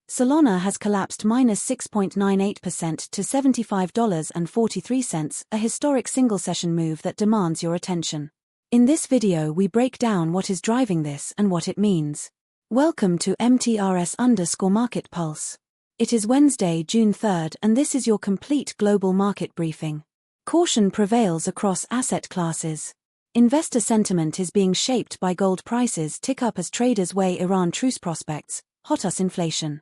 Solana has collapsed -6.98% to $75.43, a historic single-session move that demands your attention. In this video we break down what is driving this and what it means. Welcome to MTRS_Market Pulse. It is Wednesday, June 3rd, and this is your complete global market briefing. Caution prevails across asset classes. Investor sentiment is being shaped by gold prices tick up as traders weigh Iran truce prospects, hot us inflation.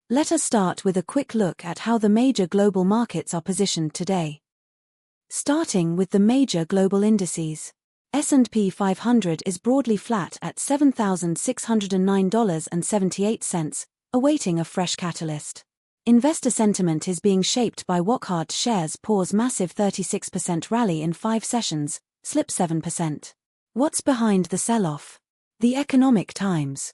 Let us start with a quick look at how the major global markets are positioned today. Starting with the major global indices. S&P 500 is broadly flat at $7,609.78, awaiting a fresh catalyst. Investor sentiment is being shaped by Wockhardt shares pause massive 36% rally in 5 sessions, slip 7%. What's behind the sell-off? The Economic Times.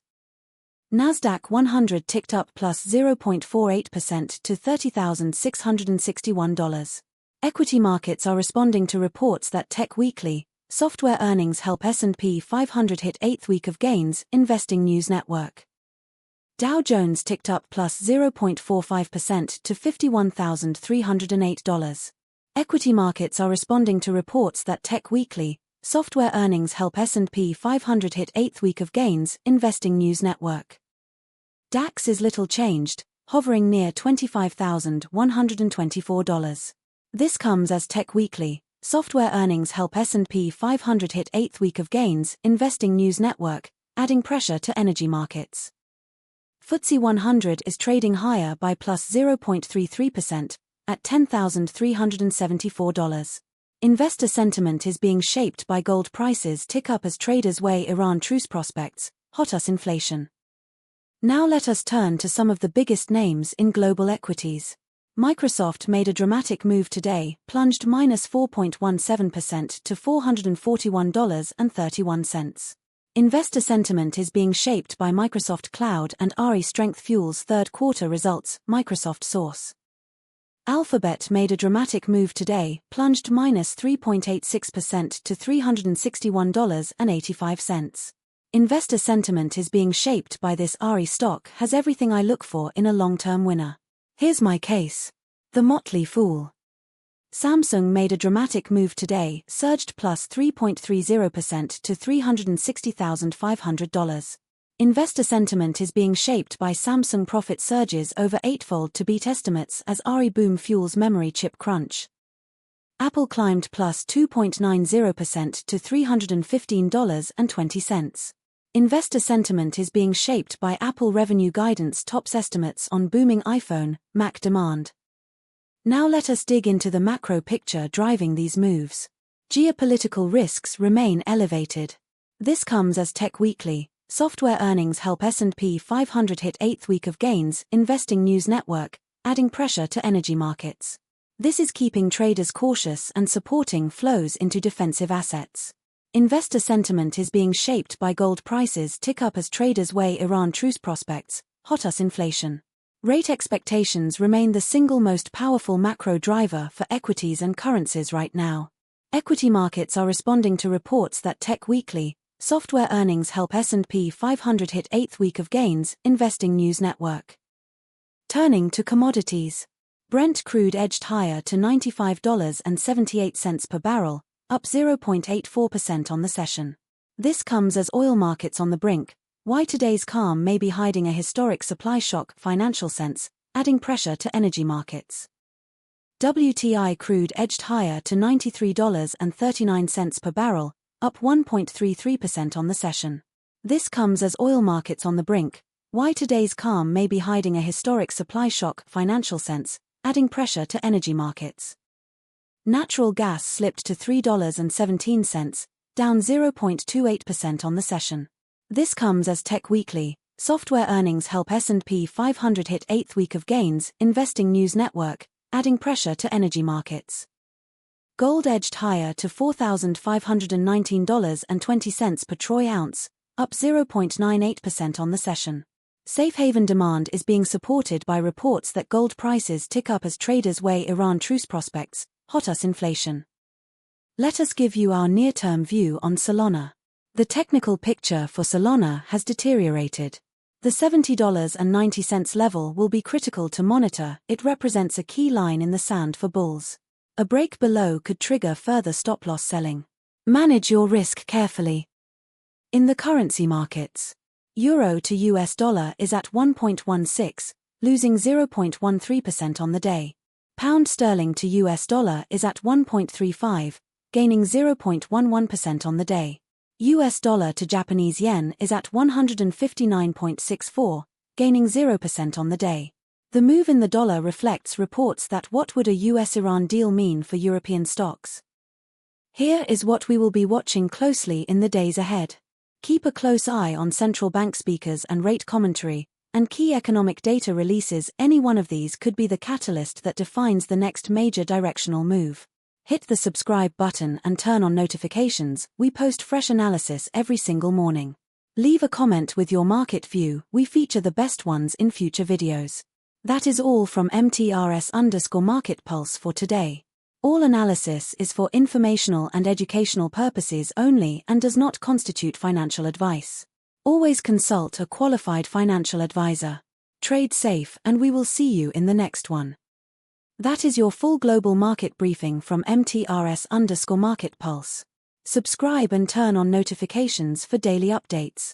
NASDAQ 100 ticked up plus 0.48% to $30,661. Equity markets are responding to reports that Tech Weekly, software earnings help S&P 500 hit 8th week of gains, Investing News Network. Dow Jones ticked up plus 0.45% to $51,308. Equity markets are responding to reports that Tech Weekly, software earnings help S&P 500 hit 8th week of gains, Investing News Network. DAX is little changed, hovering near $25,124. This comes as Tech Weekly, software earnings help S&P 500 hit 8th week of gains, Investing News Network, adding pressure to energy markets. FTSE 100 is trading higher by plus 0.33%, at $10,374. Investor sentiment is being shaped by gold prices tick up as traders weigh Iran truce prospects, hot us inflation. Now let us turn to some of the biggest names in global equities. Microsoft made a dramatic move today, plunged -4.17% to $441.31. Investor sentiment is being shaped by Microsoft Cloud and RE Strength Fuel's third quarter results, Microsoft source. Alphabet made a dramatic move today, plunged -3.86% to $361.85. Investor sentiment is being shaped by this RE stock has everything I look for in a long-term winner. Here's my case. The Motley Fool. Samsung made a dramatic move today, surged plus 3.30% to $360,500. Investor sentiment is being shaped by Samsung profit surges over eightfold to beat estimates as RE boom fuels memory chip crunch. Apple climbed plus 2.90% to $315.20. Investor sentiment is being shaped by Apple revenue guidance tops estimates on booming iPhone, Mac demand. Now let us dig into the macro picture driving these moves. Geopolitical risks remain elevated. This comes as Tech Weekly, software earnings help S&P 500 hit 8th week of gains, Investing News Network, adding pressure to energy markets. This is keeping traders cautious and supporting flows into defensive assets. Investor sentiment is being shaped by gold prices tick up as traders weigh Iran truce prospects, hot us inflation. Rate expectations remain the single most powerful macro driver for equities and currencies right now. Equity markets are responding to reports that Tech Weekly, software earnings help S&P 500 hit 8th week of gains, Investing News Network. Turning to commodities. Brent crude edged higher to $95.78 per barrel, up 0.84% on the session. This comes as oil markets on the brink. Why today's calm may be hiding a historic supply shock, financial sense, adding pressure to energy markets. WTI crude edged higher to $93.39 per barrel, up 1.33% on the session. This comes as oil markets on the brink. Why today's calm may be hiding a historic supply shock, financial sense, adding pressure to energy markets. Natural gas slipped to $3.17, down 0.28% on the session. This comes as Tech Weekly, software earnings help S&P 500 hit 8th week of gains, Investing News Network, adding pressure to energy markets. Gold edged higher to $4,519.20 per troy ounce, up 0.98% on the session. Safe haven demand is being supported by reports that gold prices tick up as traders weigh Iran truce prospects, hot us inflation. Let us give you our near-term view on Solana. The technical picture for Solana has deteriorated. The $70.90 level will be critical to monitor. It represents a key line in the sand for bulls. A break below could trigger further stop-loss selling. Manage your risk carefully. In the currency markets, euro to US dollar is at 1.16, losing 0.13% on the day. Pound sterling to US dollar is at 1.35, gaining 0.11% on the day. US dollar to Japanese yen is at 159.64, gaining 0% on the day. The move in the dollar reflects reports that what would a US-Iran deal mean for European stocks. Here is what we will be watching closely in the days ahead. Keep a close eye on central bank speakers and rate commentary, and key economic data releases. Any one of these could be the catalyst that defines the next major directional move. Hit the subscribe button and turn on notifications. We post fresh analysis every single morning. Leave a comment with your market view. We feature the best ones in future videos. That is all from MTRS_Market Pulse for today. All analysis is for informational and educational purposes only and does not constitute financial advice. Always consult a qualified financial advisor. Trade safe, and we will see you in the next one. That is your full global market briefing from MTRS_Market Pulse. Subscribe and turn on notifications for daily updates.